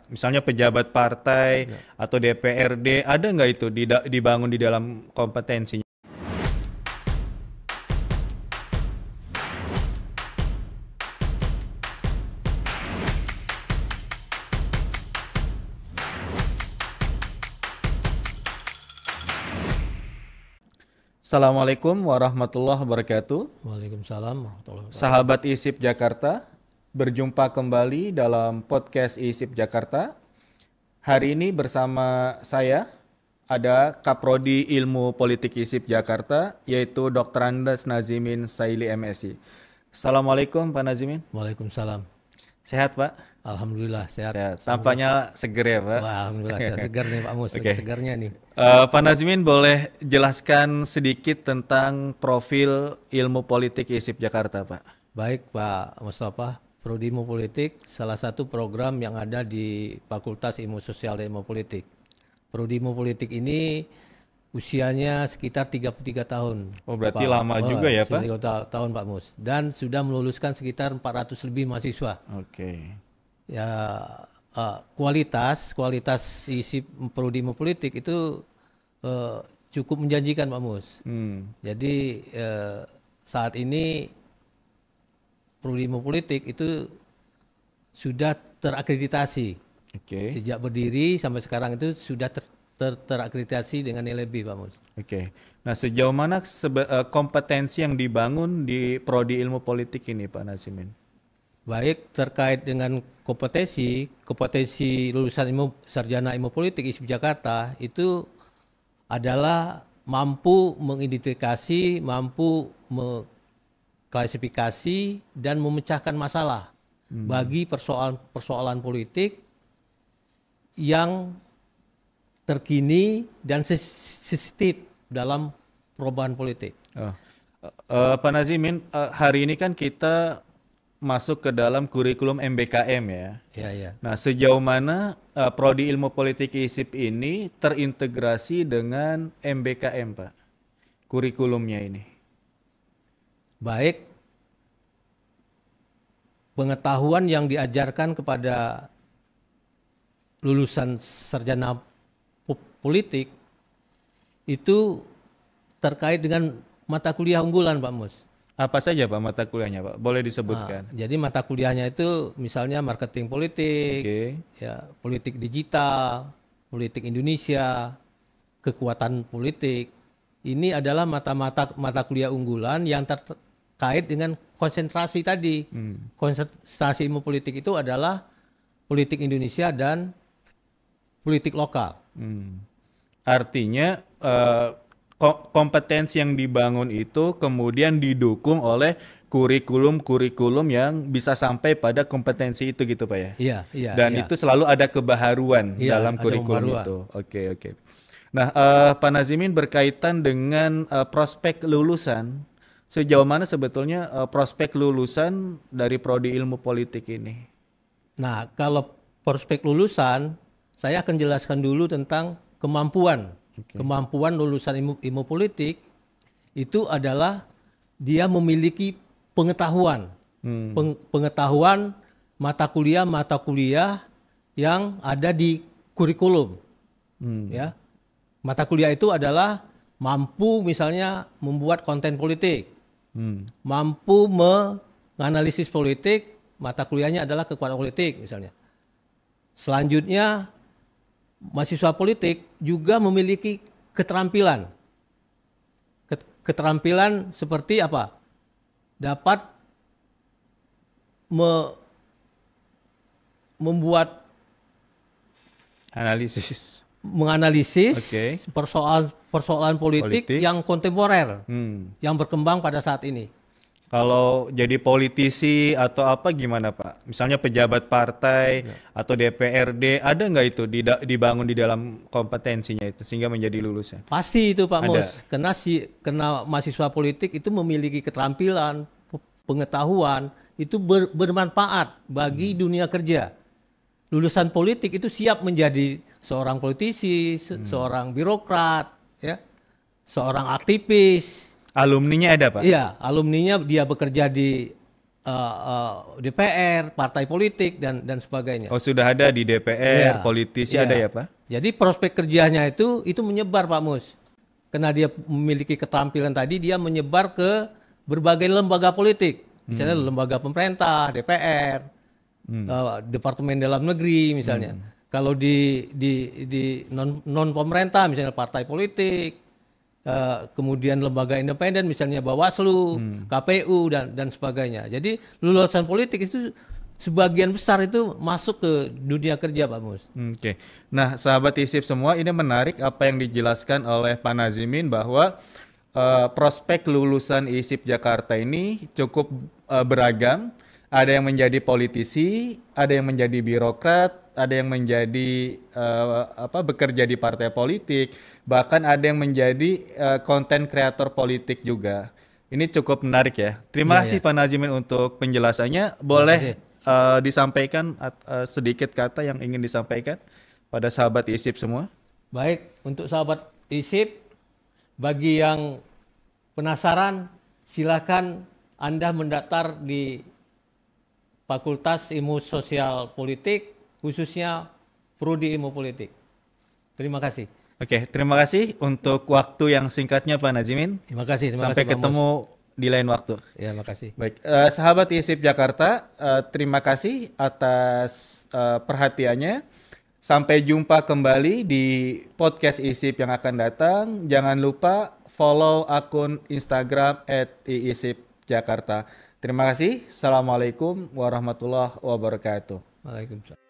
Misalnya pejabat partai Ya. atau DPRD, ada nggak itu dibangun di dalam kompetensinya? Assalamualaikum warahmatullahi wabarakatuh. Waalaikumsalam warahmatullahi wabarakatuh. Sahabat ISIP Jakarta, berjumpa kembali dalam podcast ISIP Jakarta. Hari ini bersama saya ada Kaprodi Ilmu Politik ISIP Jakarta, yaitu Dr. Andes Nazimin Saili MSI. Assalamualaikum Pak Nazimin. Waalaikumsalam. Sehat Pak? Alhamdulillah sehat. Sehat. Tampaknya seger ya Pak? Wah, alhamdulillah sehat. Segar nih Pak Mus, Oke. segarnya nih. Pak Nazimin boleh jelaskan sedikit tentang profil ilmu politik ISIP Jakarta Pak? Baik Pak Mustafa, Prodi Ilmu Politik salah satu program yang ada di Fakultas Ilmu Sosial dan Ilmu Politik. Prodi Ilmu Politik ini usianya sekitar 33 tahun. Oh berarti lama juga ya Pak? 33 tahun Pak Mus. Dan sudah meluluskan sekitar 400 lebih mahasiswa. Oke. Ya, kualitas isi prodi ilmu politik itu cukup menjanjikan Pak Mus. Jadi saat ini prodi ilmu politik itu sudah terakreditasi. Oke. Sejak berdiri sampai sekarang itu sudah terakreditasi dengan nilai B Pak Mus. Oke. Nah, sejauh mana kompetensi yang dibangun di prodi ilmu politik ini, Pak Nazimin? Baik terkait dengan kompetensi lulusan sarjana ilmu politik ISIP Jakarta itu adalah mampu mengidentifikasi, mampu mengklasifikasi dan memecahkan masalah bagi persoalan politik yang terkini dan sensitif dalam perubahan politik. Oh. Pak Nazimin, hari ini kan kita masuk ke dalam kurikulum MBKM ya. Ya. Nah, sejauh mana prodi ilmu politik ISIP ini terintegrasi dengan MBKM, Pak? Kurikulumnya ini. Baik pengetahuan yang diajarkan kepada lulusan sarjana politik itu terkait dengan mata kuliah unggulan Pak Mus. Apa saja Pak mata kuliahnya, Pak? Boleh disebutkan? Jadi mata kuliahnya itu misalnya marketing politik, ya, politik digital, politik Indonesia, kekuatan politik. Ini adalah mata kuliah unggulan yang terkait dengan konsentrasi tadi. Konsentrasi ilmu politik itu adalah politik Indonesia dan politik lokal. Artinya kompetensi yang dibangun itu kemudian didukung oleh kurikulum-kurikulum yang bisa sampai pada kompetensi itu gitu Pak ya? Iya. Dan itu selalu ada kebaharuan dalam ada kurikulum pembaruan. itu. Oke. Nah, Pak Nazimin berkaitan dengan prospek lulusan, sejauh mana sebetulnya prospek lulusan dari prodi ilmu politik ini? Nah, kalau prospek lulusan, saya akan jelaskan dulu tentang kemampuan. Kemampuan lulusan ilmu politik itu adalah dia memiliki pengetahuan. Pengetahuan mata kuliah yang ada di kurikulum. Ya. Mata kuliah itu adalah mampu misalnya membuat konten politik. Mampu menganalisis politik, mata kuliahnya adalah kekuatan politik misalnya. Selanjutnya mahasiswa politik juga memiliki keterampilan. Keterampilan seperti apa? Dapat membuat menganalisis persoalan politik yang kontemporer, yang berkembang pada saat ini. Kalau jadi politisi atau apa gimana Pak? Misalnya pejabat partai atau DPRD, ada nggak itu dibangun di dalam kompetensinya itu sehingga menjadi lulusan? Pasti itu Pak Mus, karena mahasiswa politik itu memiliki keterampilan, pengetahuan, itu bermanfaat bagi dunia kerja. Lulusan politik itu siap menjadi seorang politisi, seorang birokrat, ya, seorang aktivis. Alumninya ada Pak? Iya, alumninya dia bekerja di DPR, partai politik dan sebagainya. Oh, sudah ada di DPR, Iya, politisi iya. ada ya, Pak? Jadi prospek kerjanya itu menyebar, Pak Mus. Karena dia memiliki keterampilan tadi, dia menyebar ke berbagai lembaga politik. Misalnya lembaga pemerintah, DPR, Departemen Dalam Negeri misalnya. Kalau di non pemerintah misalnya partai politik, kemudian lembaga independen misalnya Bawaslu, KPU dan sebagainya. Jadi lulusan politik itu sebagian besar itu masuk ke dunia kerja, Pak Mus. Oke. Nah, sahabat ISIP semua, ini menarik apa yang dijelaskan oleh Pak Nazimin bahwa prospek lulusan ISIP Jakarta ini cukup beragam. Ada yang menjadi politisi, ada yang menjadi birokrat, ada yang menjadi bekerja di partai politik, bahkan ada yang menjadi konten kreator politik juga. Ini cukup menarik ya. Terima kasih Pak Nazimin untuk penjelasannya. Boleh disampaikan sedikit kata yang ingin disampaikan pada sahabat ISIP semua? Baik, untuk sahabat ISIP, bagi yang penasaran, silakan Anda mendaftar di Fakultas Ilmu Sosial Politik, khususnya Prodi Ilmu Politik. Terima kasih. Oke, terima kasih untuk waktu yang singkatnya Pak Nazimin. Terima kasih. Sampai ketemu di lain waktu. Ya, makasih. Baik, sahabat ISIP Jakarta, terima kasih atas perhatiannya. Sampai jumpa kembali di podcast ISIP yang akan datang. Jangan lupa follow akun Instagram @iisipjakarta. Terima kasih. Assalamualaikum warahmatullahi wabarakatuh. Waalaikumsalam.